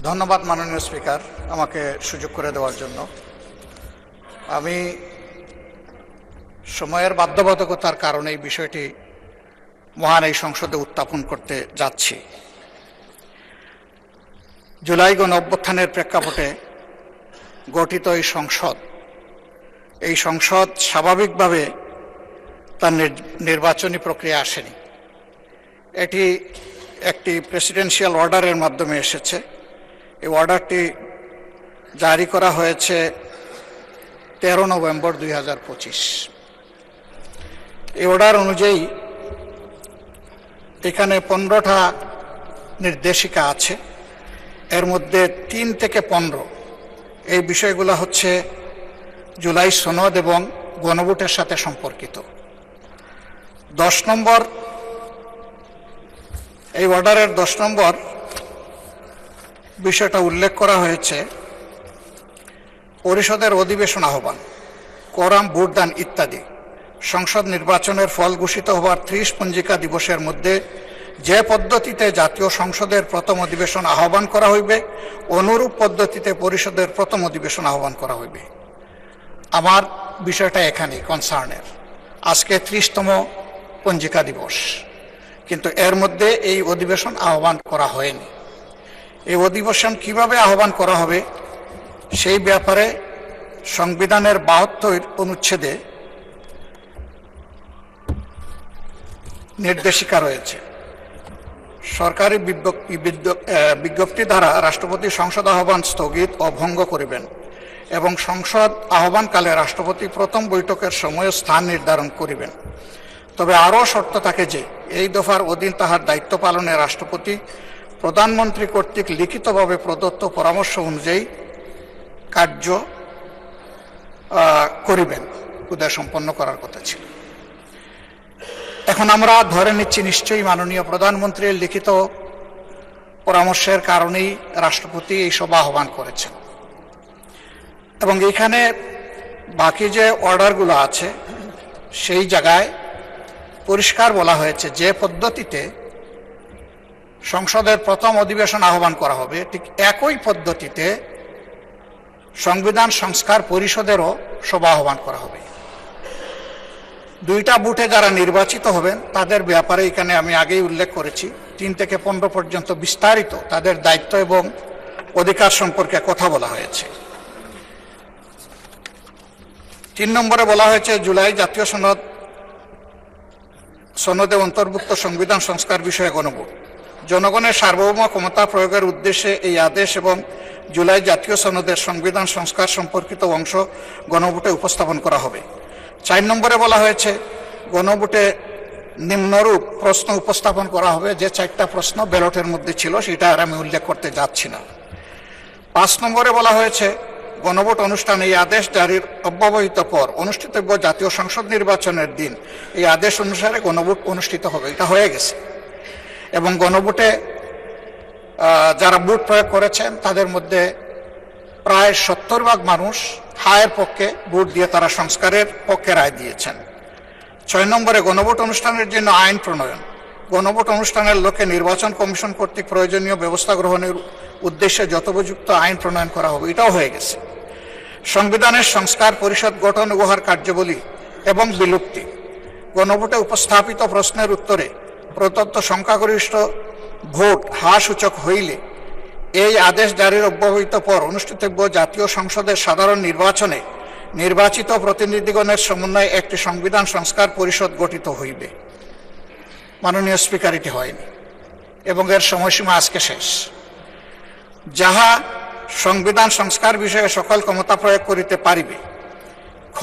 ধন্যবাদ মাননীয় স্পিকার, আমাকে সুযোগ করে দেওয়ার জন্য। আমি সময়ের বাধ্যবাধকতার কারণে এই বিষয়টি মহান এই সংসদে উত্থাপন করতে যাচ্ছি। জুলাই গণঅভ্যুত্থানের প্রেক্ষাপটে গঠিত এই সংসদ স্বাভাবিকভাবে তার নির্বাচনী প্রক্রিয়া আসেনি। এটি একটি প্রেসিডেন্সিয়াল অর্ডারের মাধ্যমে এসেছে। এই অর্ডারটি জারি করা হয়েছে 13 নভেম্বর 2025। এই অর্ডার অনুযায়ী এখানে 15টা নির্দেশিকা আছে। এর মধ্যে 3 থেকে 15 এই বিষয়গুলো হচ্ছে জুলাই সনদ এবং গণভোটের সাথে সম্পর্কিত। 10 নম্বর, এই অর্ডারের 10 নম্বর বিষয়টা উল্লেখ করা হয়েছে পরিষদের অধিবেশন আহ্বান, কোরাম, ভোটদান ইত্যাদি সংসদ নির্বাচনের ফল ঘোষিত হওয়ার 30 পঞ্জিকা দিবসের মধ্যে যে পদ্ধতিতে জাতীয় সংসদের প্রথম অধিবেশন আহ্বান করা হইবে, অনুরূপ পদ্ধতিতে পরিষদের প্রথম অধিবেশন আহ্বান করা হইবে। আমার বিষয়টা এখানেই কনসার্নের। আজকে 30তম পঞ্জিকা দিবস, কিন্তু এর মধ্যে এই অধিবেশন আহ্বান করা হয়নি। এই অধিবেশন কিভাবে আহ্বান করা হবে সেই ব্যাপারে সংবিধানের 72 অনুচ্ছেদে নির্দেশিকা রয়েছে। সরকারি বিজ্ঞপ্তি দ্বারা রাষ্ট্রপতি সংসদ আহ্বান স্থগিত ও ভঙ্গ করিবেন এবং সংসদ আহ্বানকালে রাষ্ট্রপতি প্রথম বৈঠকের সময় ও স্থান নির্ধারণ করিবেন। তবে আরও শর্ত থাকে যে এই দফার অধীন তাহার দায়িত্ব পালনে রাষ্ট্রপতি প্রধানমন্ত্রী কর্তৃক লিখিতভাবে প্রদত্ত পরামর্শ অনুযায়ী কার্য করিবেন। উদয় সম্পন্ন করার কথা ছিল। এখন আমরা ধরে নিচ্ছি নিশ্চয়ই মাননীয় প্রধানমন্ত্রীর লিখিত পরামর্শের কারণেই রাষ্ট্রপতি এই সভা আহ্বান করেছেন। এবং এখানে বাকি যে অর্ডারগুলো আছে সেই জায়গায় পরিষ্কার বলা হয়েছে যে পদ্ধতিতে সংসদের প্রথম অধিবেশন আহ্বান করা হবে ঠিক একই পদ্ধতিতে সংবিধান সংস্কার পরিষদেরও সভা আহ্বান করা হবে। 2টা বুথে যারা নির্বাচিত হবেন তাদের ব্যাপারে এখানে আমি আগেই উল্লেখ করেছি। 3 থেকে 15 পর্যন্ত বিস্তারিত তাদের দায়িত্ব এবং অধিকার সম্পর্কে কথা বলা হয়েছে। 3 নম্বরে বলা হয়েছে জুলাই জাতীয় সনদে অন্তর্ভুক্ত সংবিধান সংস্কার বিষয়ে গণভোট। জনগণের সার্বভৌম ক্ষমতা প্রয়োগের উদ্দেশ্যে এই আদেশ এবং জুলাই জাতীয় সনদের সংবিধান সংস্কার সম্পর্কিত অংশ গণভোটে উপস্থাপন করা হবে। 4 নম্বরে বলা হয়েছে গণভোটে নিম্নরূপ প্রশ্ন উপস্থাপন করা হবে। যে 4টা প্রশ্ন ব্যালটের মধ্যে ছিল সেটা আর আমি উল্লেখ করতে যাচ্ছি না। 5 নম্বরে বলা হয়েছে গণভোট অনুষ্ঠানে এই আদেশ জারির অব্যবহিত পর অনুষ্ঠিতব্য জাতীয় সংসদ নির্বাচনের দিন এই আদেশ অনুসারে গণভোট অনুষ্ঠিত হবে। এটা হয়ে গেছে। এবং গণভোটে যারা ভোট প্রয়োগ করেছেন তাদের মধ্যে প্রায় 70% মানুষ হায়ের পক্ষে ভোট দিয়ে তারা সংস্কারের পক্ষে রায় দিয়েছেন। 6 নম্বরে গণভোট অনুষ্ঠানের জন্য আইন প্রণয়ন। গণভোট অনুষ্ঠানের লক্ষ্যে নির্বাচন কমিশন কর্তৃক প্রয়োজনীয় ব্যবস্থা গ্রহণের উদ্দেশ্যে যথোপযুক্ত আইন প্রণয়ন করা হবে। এটাও হয়ে গেছে। সংবিধানের সংস্কার পরিষদ গঠন উহার কার্যাবলী এবং বিলুপ্তি। গণভোটে উপস্থাপিত প্রশ্নের উত্তরে প্রদত্ত সংখ্যাগরিষ্ঠ ভোট হ্রাস সূচক হইলে এই আদেশ জারির অব্যবহিত পর অনুষ্ঠিতব্য জাতীয় সংসদের সাধারণ নির্বাচনে নির্বাচিত প্রতিনিধিগণের সমন্বয়ে একটি সংবিধান সংস্কার পরিষদ গঠিত হইবে। মাননীয় স্পিকার, এটি হয়নি এবং এর সময়সীমা আজকে শেষ। যাহা সংবিধান সংস্কার বিষয়ে সকল ক্ষমতা প্রয়োগ করিতে পারিবে। খ,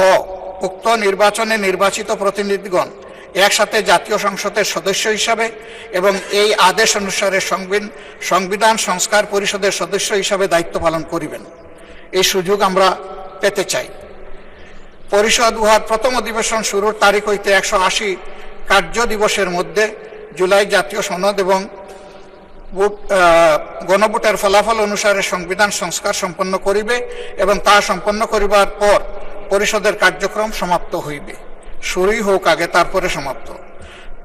উক্ত নির্বাচনে নির্বাচিত প্রতিনিধিগণ একসাথে জাতীয় সংসদের সদস্য হিসাবে এবং এই আদেশ অনুসারে সংবিধান সংস্কার পরিষদের সদস্য হিসাবে দায়িত্ব পালন করিবেন। এই সুযোগ আমরা পেতে চাই। পরিষদ উহার প্রথম অধিবেশন শুরুর তারিখ হইতে 180 কার্য দিবসের মধ্যে জুলাই জাতীয় সনদ এবং গণভোটের ফলাফল অনুসারে সংবিধান সংস্কার সম্পন্ন করিবে এবং তা সম্পন্ন করিবার পর পরিষদের কার্যক্রম সমাপ্ত হইবে। শুরুই হোক আগে, তারপরে সমাপ্ত।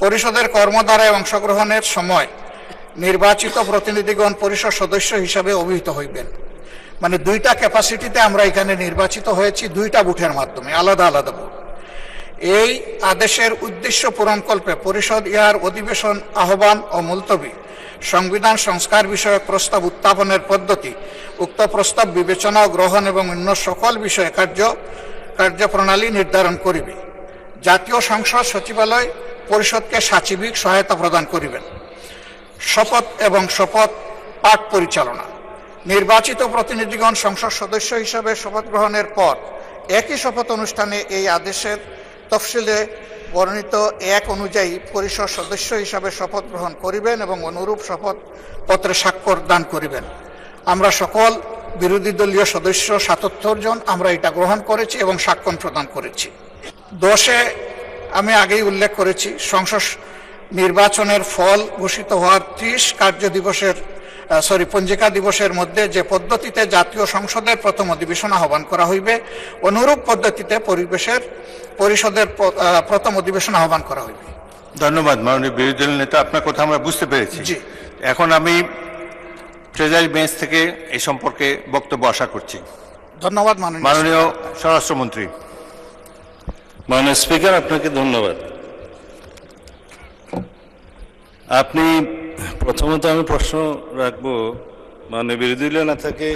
পরিষদের কর্মধারায় অংশগ্রহণের সময় নির্বাচিত প্রতিনিধিগণ পরিষদ সদস্য হিসাবে অভিহিত হইবেন। মানে দুইটা ক্যাপাসিটিতে আমরা এখানে নির্বাচিত হয়েছি, দুইটা বুথের মাধ্যমে, আলাদা আলাদা বুথ। এই আদেশের উদ্দেশ্য পূরণকল্পে পরিষদ ইহার অধিবেশন আহ্বান ও মুলতবি, সংবিধান সংস্কার বিষয়ক প্রস্তাব উত্থাপনের পদ্ধতি, উক্ত প্রস্তাব বিবেচনা ও গ্রহণ এবং অন্য সকল বিষয়ে কার্যপ্রণালী নির্ধারণ করিবে। জাতীয় সংসদ সচিবালয় পরিষদকে সাচিবিক সহায়তা প্রদান করিবেন। শপথ এবং শপথ পাঠ পরিচালনা, নির্বাচিত প্রতিনিধিগণ সংসদ সদস্য হিসাবে শপথ গ্রহণের পর একই শপথ অনুষ্ঠানে এই আদেশের তফসিলে বর্ণিত এক অনুযায়ী পরিষদ সদস্য হিসাবে শপথ গ্রহণ করিবেন এবং অনুরূপ শপথ পত্রে স্বাক্ষর দান করিবেন। আমরা সকল বিরোধী দলীয় সদস্য ৭৭ জন আমরা এটা গ্রহণ করেছি এবং স্বাক্ষর প্রদান করেছি। 10-এ আমি আগেই উল্লেখ করেছি, সংসদ নির্বাচনের ফল ঘোষিত হওয়ার 30 পঞ্জিকা দিবসের মধ্যে যে পদ্ধতিতে জাতীয় সংসদের প্রথম অধিবেশন আহ্বান করা হইবে, অনুরূপ পদ্ধতিতে পরিষদের প্রথম অধিবেশন আহ্বান করা হইবে। ধন্যবাদ মাননীয় বিরোধী দল নেতা, আপনার কথা আমরা বুঝতে পেরেছি। জি, এখন আমি ট্রেজারি বেঞ্চ থেকে এই সম্পর্কে বক্তব্য আশা করছি। ধন্যবাদ মাননীয় স্বরাষ্ট্রমন্ত্রী। মাননীয় স্পিকার, আপনাকে ধন্যবাদ। আপনি প্রথমত আমি প্রশ্ন রাখবো, মাননীয় বিরোধী দলীয় নেতাকে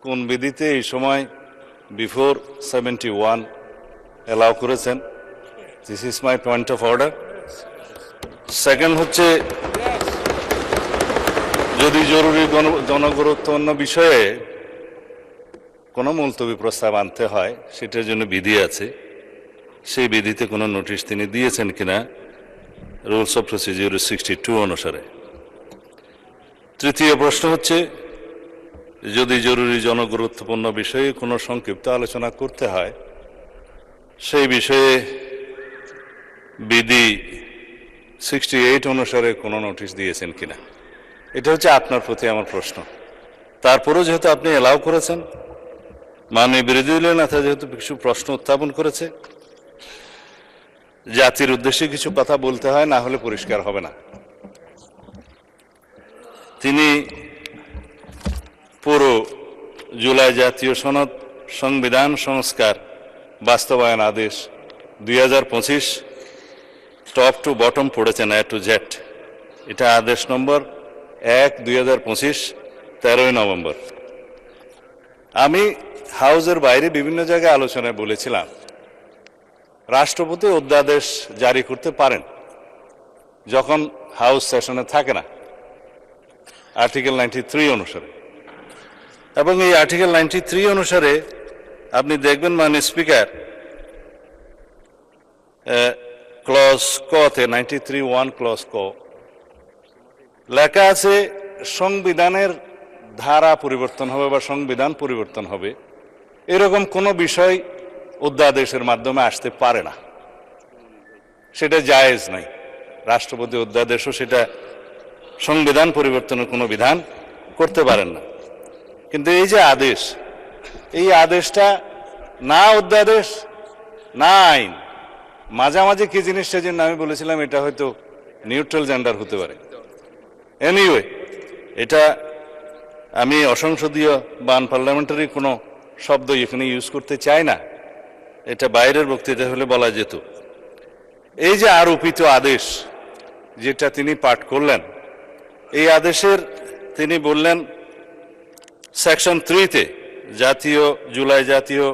কোন বিধিতে এই সময় বিফোর 71 অ্যালাউ করেছেন? This is my point of order. Second হচ্ছে, যদি জরুরি জনগুরুত্বপূর্ণ বিষয়ে কোনো মুলতবি প্রস্তাব আনতে হয়, সেটার জন্য বিধি আছে, সেই বিধিতে কোনো নোটিশ তিনি দিয়েছেন কিনা রুলস অফ প্রসিডিউর 62 অনুসারে। তৃতীয় প্রশ্ন হচ্ছে, যদি জরুরি জনগুরুত্বপূর্ণ বিষয়ে কোনো সংক্ষিপ্ত আলোচনা করতে হয়, সেই বিষয়ে বিধি 68 অনুসারে কোনো নোটিশ দিয়েছেন কিনা। এটা হচ্ছে আপনার প্রতি আমার প্রশ্ন। তারপরেও যেহেতু আপনি এলাও করেছেন, মাননীয় বিরোধী দলীয় নেতা যেহেতু কিছু প্রশ্ন উত্থাপন করেছে, জাতির উদ্দেশ্যে কিছু কথা বলতে হয়, না হলে পরিষ্কার হবে না। তিনি পুরো জুলাই জাতীয় সনদ সংবিধান সংস্কার বাস্তবায়ন আদেশ 2025 টপ টু বটম পড়েছেন, এ টু জেড। এটা আদেশ নম্বর 1/2025, 13 নভেম্বর। আমি হাউসের বাইরে বিভিন্ন জায়গায় আলোচনায় বলেছিলাম, রাষ্ট্রপতি অধ্যাদেশ জারি করতে পারেন যখন হাউস সেশনে থাকে না, আর্টিকেল 93 অনুসারে। এবং এই আর্টিকেল 93 অনুসারে আপনি দেখবেন মাননীয় স্পিকার, ক্লজ কতে 93(1) ক্লজ ক লেখা আছে, সংবিধানের ধারা পরিবর্তন হবে বা সংবিধান পরিবর্তন হবে, এরকম কোনো বিষয় অধ্যাদেশের মাধ্যমে আসতে পারে না, সেটা জায়েজ নাই। রাষ্ট্রপতি অধ্যাদেশও সেটা সংবিধান পরিবর্তনের কোনো বিধান করতে পারেন না। কিন্তু এই যে আদেশ, এই আদেশটা না অধ্যাদেশ না আইন, মাঝামাঝি কি জিনিস, সেজন্য আমি বলেছিলাম এটা হয়তো নিউট্রাল জেন্ডার হতে পারে। এনিওয়ে, এটা আমি অসংসদীয় বা আনপার্লামেন্টারি কোনো শব্দ এখানে ইউজ করতে চাই না, এটা বাইরের বক্তৃতা হলে বলা যেত। এই যে আরোপিত আদেশ যেটা তিনি পাঠ করলেন, এই আদেশের তিনি বললেন সেকশন 3-তে জুলাই জাতীয়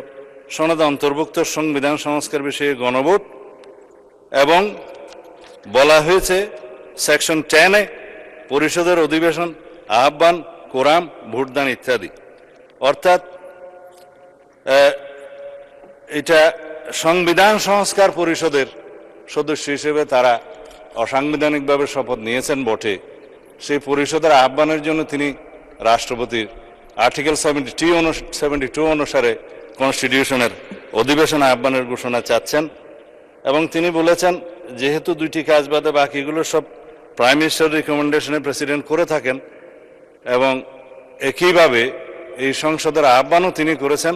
সনদে অন্তর্ভুক্ত সংবিধান সংস্কার বিষয়ে গণভোট, এবং বলা হয়েছে সেকশন 10-এ পরিষদের অধিবেশন আহ্বান, কোরাম, ভোটদান ইত্যাদি। অর্থাৎ এটা সংবিধান সংস্কার পরিষদের সদস্য হিসেবে তারা অসাংবিধানিকভাবে শপথ নিয়েছেন বটে, সেই পরিষদের আহ্বানের জন্য তিনি রাষ্ট্রপতির আর্টিকেল 72 অনুসারে কনস্টিটিউশনের অধিবেশন আহ্বানের ঘোষণা চাচ্ছেন। এবং তিনি বলেছেন, যেহেতু দুইটি কাজ বাদে বাকিগুলো সব প্রাইম মিনিস্টার রিকমেন্ডেশনে প্রেসিডেন্ট করে থাকেন, এবং একইভাবে এই সংসদের আহ্বানও তিনি করেছেন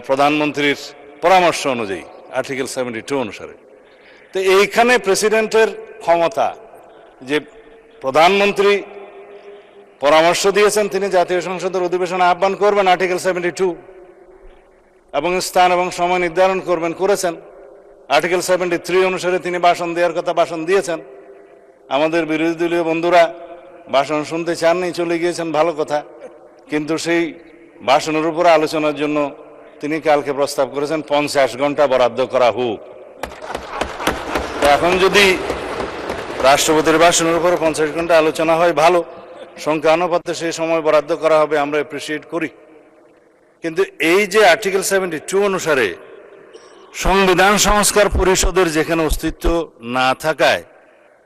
প্রধানমন্ত্রীর পরামর্শ অনুযায়ী আর্টিকেল 72 অনুসারে। তো এইখানে প্রেসিডেন্টের ক্ষমতা যে প্রধানমন্ত্রী পরামর্শ দিয়েছেন তিনি জাতীয় সংসদের অধিবেশন আহ্বান করবেন আর্টিকেল 72 এবং স্থান এবং সময় নির্ধারণ করবেন, করেছেন। আর্টিকেল 73 অনুসারে তিনি ভাষণ দেওয়ার কথা ভাষণ দিয়েছেন। আমাদের বিরোধী দলীয় বন্ধুরা ভাষণ শুনতে চাননি, চলে গিয়েছেন, ভালো কথা। কিন্তু সেই ভাষণের উপর আলোচনার জন্য তিনি কালকে প্রস্তাব করেছেন 50 ঘন্টা বরাদ্দ করা হোক। এখন যদি রাষ্ট্রপতির ভাষণের উপর 50 ঘন্টা আলোচনা হয়, ভালো, সংখ্যা অনুপাতে সেই সময় বরাদ্দ করা হবে, আমরা অ্যাপ্রিসিয়েট করি। কিন্তু এই যে আর্টিকেল 72 অনুসারে সংবিধান সংস্কার পরিষদের যেখানে অস্তিত্ব না থাকায়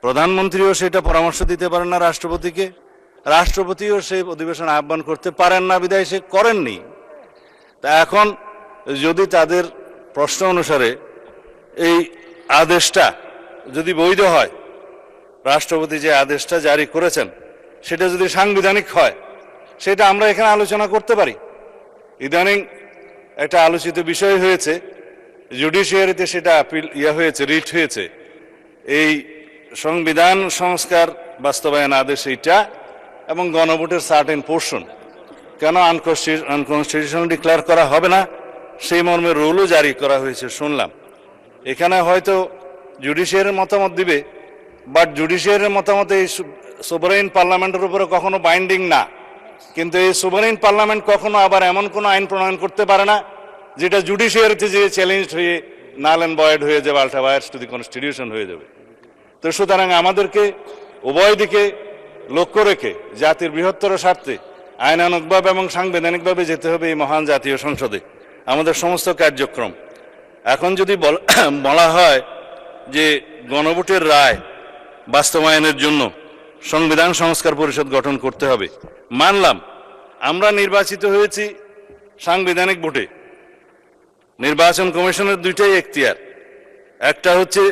প্রধানমন্ত্রীও সেটা পরামর্শ দিতে পারেন না রাষ্ট্রপতিকে, রাষ্ট্রপতিও সেই অধিবেশন আহ্বান করতে পারেন না, বিধায় সে করেননি। তা এখন যদি তাদের প্রশ্ন অনুসারে এই আদেশটা যদি বৈধ হয়, রাষ্ট্রপতি যে আদেশটা জারি করেছেন সেটা যদি সাংবিধানিক হয়, সেটা আমরা এখানে আলোচনা করতে পারি। ইদানিং একটা আলোচিত বিষয় হয়েছে, জুডিশিয়ারিতে সেটা আপিল হয়েছে, রিট হয়েছে, এই সংবিধান সংস্কার বাস্তবায়ন আদেশ এইটা এবং গণভোটের সার্টেন পোর্শন কেন আনকনস্টিটিউশনাল ডিক্লেয়ার করা হবে না, সেই মর্মে রুলও জারি করা হয়েছে শুনলাম। এখানে হয়তো জুডিশিয়ারির মতামত দিবে, বাট জুডিশিয়ারির মতামত এই সোভারেইন পার্লামেন্টের উপরে কখনো বাইন্ডিং না। কিন্তু এই সোভারেইন পার্লামেন্ট কখনো আবার এমন কোনো আইন প্রণয়ন করতে পারে না যেটা জুডিশিয়ারিতে যে চ্যালেঞ্জ হয়ে নাল অ্যান্ড ভয়েড হয়ে যাবে, আল্ট্রা ভায়ার্স টু দি কনস্টিটিউশন হয়ে যাবে। তো সুতরাং আমাদেরকে উভয় দিকে লক্ষ্য রেখে জাতির বৃহত্তর স্বার্থে আইনানুগভাবে এবং সাংবিধানিকভাবে যেতে হবে এই মহান জাতীয় সংসদে আমাদের সমস্ত কার্যক্রম। এখন যদি বলা হয় যে গণভোটের রায় বাস্তবায়নের জন্য সংবিধান সংস্কার পরিষদ গঠন করতে হবে, মানলাম আমরা নির্বাচিত হয়েছি সাংবিধানিক ভোটে। নির্বাচন কমিশনের দুইটাই এখতিয়ার, একটা হচ্ছে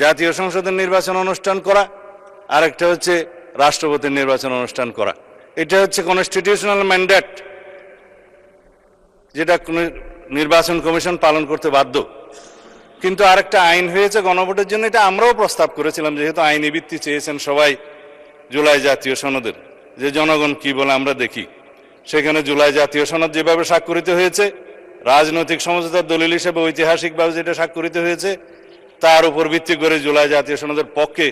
জাতীয় সংসদের নির্বাচন অনুষ্ঠান করা, আর একটা হচ্ছে রাষ্ট্রপতির নির্বাচন অনুষ্ঠান করা। এটা হচ্ছে কনস্টিটিউশনাল ম্যান্ডেট, যেটা নির্বাচন কমিশন পালন করতে বাধ্য। কিন্তু আরেকটা আইন হয়েছে গণভোটের জন্য, এটা আমরাও প্রস্তাব করেছিলাম, যেহেতু আইনি ভিত্তি চেয়েছেন সবাই জুলাই জাতীয় সনদের, যে জনগণ কি বলে আমরা দেখি। সেখানে জুলাই জাতীয় সনদ যেভাবে স্বাক্ষরিত হয়েছে, রাজনৈতিক সমঝোতার দলিল হিসেবে ঐতিহাসিকভাবে যেটা স্বাক্ষরিত হয়েছে, তার উপর ভিত্তি করে জুলাই জাতীয় সনদের পক্ষে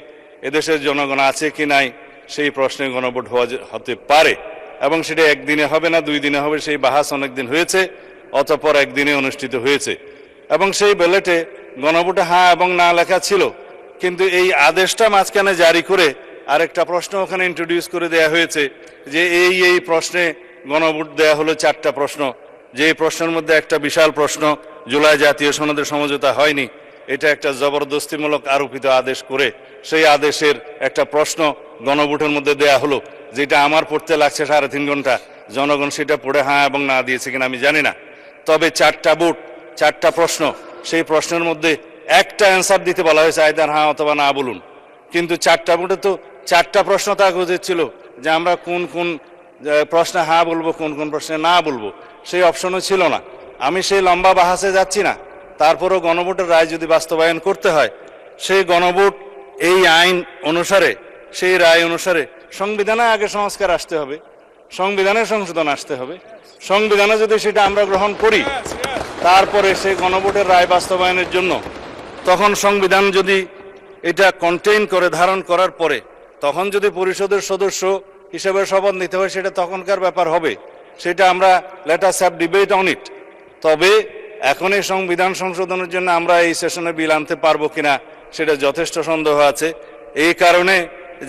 এদেশের জনগণ আছে কি নাই সেই প্রশ্নে গণভোট হতে পারে, এবং সেটা একদিনে হবে না, 2 দিনে হবে, সেই বাহাস অনেকদিন হয়েছে, অতঃপর একদিনে অনুষ্ঠিত হয়েছে। এবং সেই ব্যালটে গণভোটে হ্যাঁ এবং না লেখা ছিল, কিন্তু এই আদেশটা মাঝখানে জারি করে আরেকটা প্রশ্ন ওখানে ইন্ট্রোডিউস করে দেয়া হয়েছে যে এই প্রশ্নে গণভোট দেয়া হলো 4টা প্রশ্ন, যে প্রশ্নের মধ্যে একটা বিশাল প্রশ্ন জুলাই জাতীয় সনদের সমঝোতা হয়নি, এটা একটা জবরদস্তিমূলক আরোপিত আদেশ করে সেই আদেশের একটা প্রশ্ন গণভোটের মধ্যে দেয়া হলো, যেটা আমার পড়তে লাগছে 3.5 ঘন্টা। জনগণ সেটা পড়ে হ্যাঁ এবং না দিয়েছে কিনা আমি জানি না, তবে 4টা ভোট, 4টা প্রশ্ন, সেই প্রশ্নের মধ্যে একটা অ্যান্সার দিতে বলা হয়েছে, আইদার হ্যাঁ অথবা না বলুন। কিন্তু 4টা ভোটে তো 4টা প্রশ্ন থাকা উচিত ছিল যে আমরা কোন কোন প্রশ্নে হ্যাঁ বলবো, কোন কোন প্রশ্নে না বলবো, সেই অপশনও ছিল না। আমি সেই লম্বা বাহাসে যাচ্ছি না, তারপরেও গণভোটের রায় যদি বাস্তবায়ন করতে হয়, সেই গণভোট এই আইন অনুসারে, সেই রায় অনুসারে সংবিধানে আগে সংস্কার আসতে হবে, সংবিধানের সংশোধন আসতে হবে। সংবিধানে যদি সেটা আমরা গ্রহণ করি, তারপরে সেই গণভোটের রায় বাস্তবায়নের জন্য তখন সংবিধান যদি এটা কন্টেইন করে, ধারণ করার পরে তখন যদি পরিষদের সদস্য হিসেবে শপথ নিতে হয়, সেটা তখনকার ব্যাপার হবে, সেটা আমরা let us have debate on it. তবে এখন এই সংবিধান সংশোধনের জন্য আমরা এই সেশনে বিল আনতে পারবো কিনা সেটা যথেষ্ট সন্দেহ আছে। এই কারণে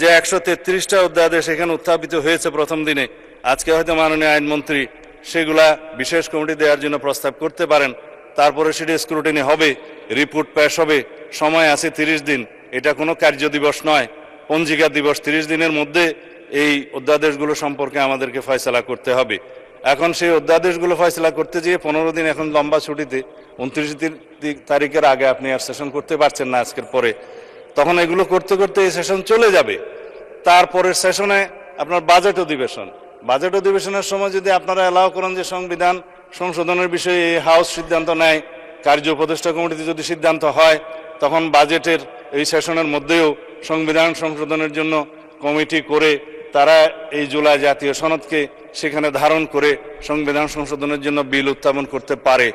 যে 133টা অধ্যাদেশ এখানে উত্থাপিত হয়েছে প্রথম দিনে, আজকে হয়তো মাননীয় আইনমন্ত্রী সেগুলা বিশেষ কমিটি দেওয়ার জন্য প্রস্তাব করতে পারেন, তারপরে সেটা স্ক্রুটিনি হবে, রিপোর্ট পেশ হবে, সময় আছে 30 দিন। এটা কোনো কার্য দিবস নয়, পঞ্জিকা দিবস। 30 দিনের মধ্যে এই অধ্যাদেশগুলো সম্পর্কে আমাদেরকে ফয়সালা করতে হবে। এখন সেই অধ্যাদেশগুলো ফয়সালা করতে গিয়ে 15 দিন এখন লম্বা ছুটিতে, 29 তারিখের আগে আপনি আর সেশন করতে পারছেন না আজকের পরে, তখন এগুলো করতে করতে এই সেশন চলে যাবে। তারপরের সেশনে আপনার বাজেট অধিবেশন, বাজেট অধিবেশনের সময় যদি আপনারা অ্যালাউ করেন যে সংবিধান সংশোধনের বিষয়ে এই হাউস সিদ্ধান্ত নেয়, কার্য উপদেষ্টা কমিটিতে যদি সিদ্ধান্ত হয়, তখন বাজেটের এই সেশনের মধ্যেও সংবিধান সংশোধনের জন্য কমিটি করে তারা এই জুলাই জাতীয় সনদকে সেখানে ধারণ করে সংবিধান সংশোধনের জন্য বিল উত্থাপন করতে পারে,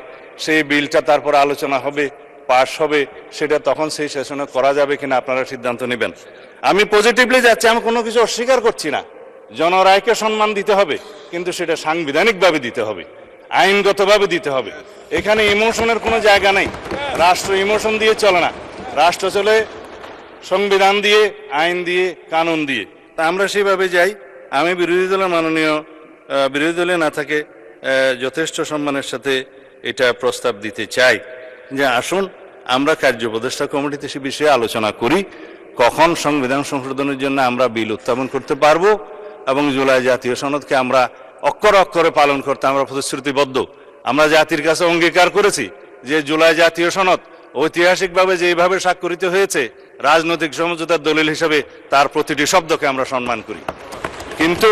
সেই বিলটা তারপর আলোচনা হবে, পাশ হবে, সেটা তখন সেই সেশনে করা যাবে কিনা আপনারা সিদ্ধান্ত নেবেন। আমি পজিটিভলি যাচ্ছি, আমি কোনো কিছু অস্বীকার করছি না। জনরায়কে সম্মান দিতে হবে, কিন্তু সেটা সাংবিধানিকভাবে দিতে হবে, আইনগতভাবে দিতে হবে। এখানে ইমোশনের কোনো জায়গা নেই। রাষ্ট্র ইমোশন দিয়ে চলে না, রাষ্ট্র চলে সংবিধান দিয়ে, আইন দিয়ে, কানুন দিয়ে। তা আমরা সেভাবে যাই। আমি বিরোধী দলে না থাকে যথেষ্ট সম্মানের সাথে এটা প্রস্তাব দিতে চাই যে আসুন আমরা কার্য উপদেষ্টা কমিটিতে সে বিষয়ে আলোচনা করি, কখন সংবিধান সংশোধনের জন্য আমরা বিল উত্থাপন করতে পারবো এবং জুলাই জাতীয় সনদকে আমরা অক্ষরে অক্ষরে পালন করতে আমরা প্রতিশ্রুতিবদ্ধ। আমরা জাতির কাছে অঙ্গীকার করেছি যে জুলাই জাতীয় সনদ ঐতিহাসিকভাবে যেভাবে স্বাক্ষরিত হয়েছে রাজনৈতিক সমঝোতার দলিল হিসেবে তার প্রতিটি শব্দকে আমরা সম্মান করি। কিন্তু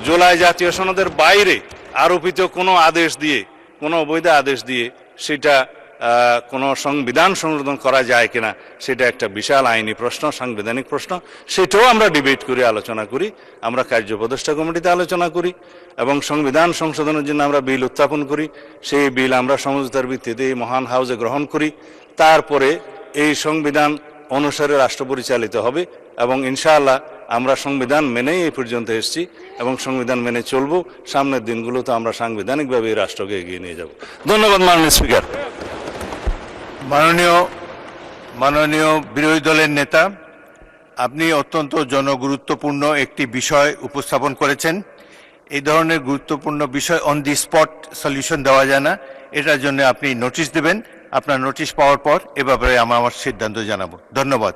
জুলাই জাতীয় সনদের বাইরে আরোপিত কোনো আদেশ দিয়ে, কোনো অবৈধ আদেশ দিয়ে সেটা কোনো সংবিধান সংশোধন করা যায় কিনা সেটা একটা বিশাল আইনি প্রশ্ন, সাংবিধানিক প্রশ্ন। সেটাও আমরা ডিবেট করি, আলোচনা করি। আমরা কার্য উপদেষ্টা কমিটিতে আলোচনা করি এবং সংবিধান সংশোধনের জন্য আমরা বিল উত্থাপন করি। সেই বিল আমরা সমঝোতার ভিত্তিতে এই মহান হাউজে গ্রহণ করি। তারপরে এই সংবিধান অনুসারে রাষ্ট্র পরিচালিত হবে এবং ইনশাআল্লাহ আমরা সংবিধান মেনেই এই পর্যন্ত এসেছি এবং সংবিধান মেনে চলবো। সামনের দিনগুলোতে আমরা সাংবিধানিকভাবে এই রাষ্ট্রকে এগিয়ে নিয়ে যাব। ধন্যবাদ মাননীয় স্পিকার। মাননীয় বিরোধী দলের নেতা, আপনি অত্যন্ত জনগুরুত্বপূর্ণ একটি বিষয় উপস্থাপন করেছেন। এই ধরনের গুরুত্বপূর্ণ বিষয় অন দি স্পট সলিউশন দেওয়া যায় না, এটার জন্য আপনি নোটিশ দেবেন। আপনার নোটিশ পাওয়ার পর এ ব্যাপারে আমার সিদ্ধান্ত জানাবো। ধন্যবাদ।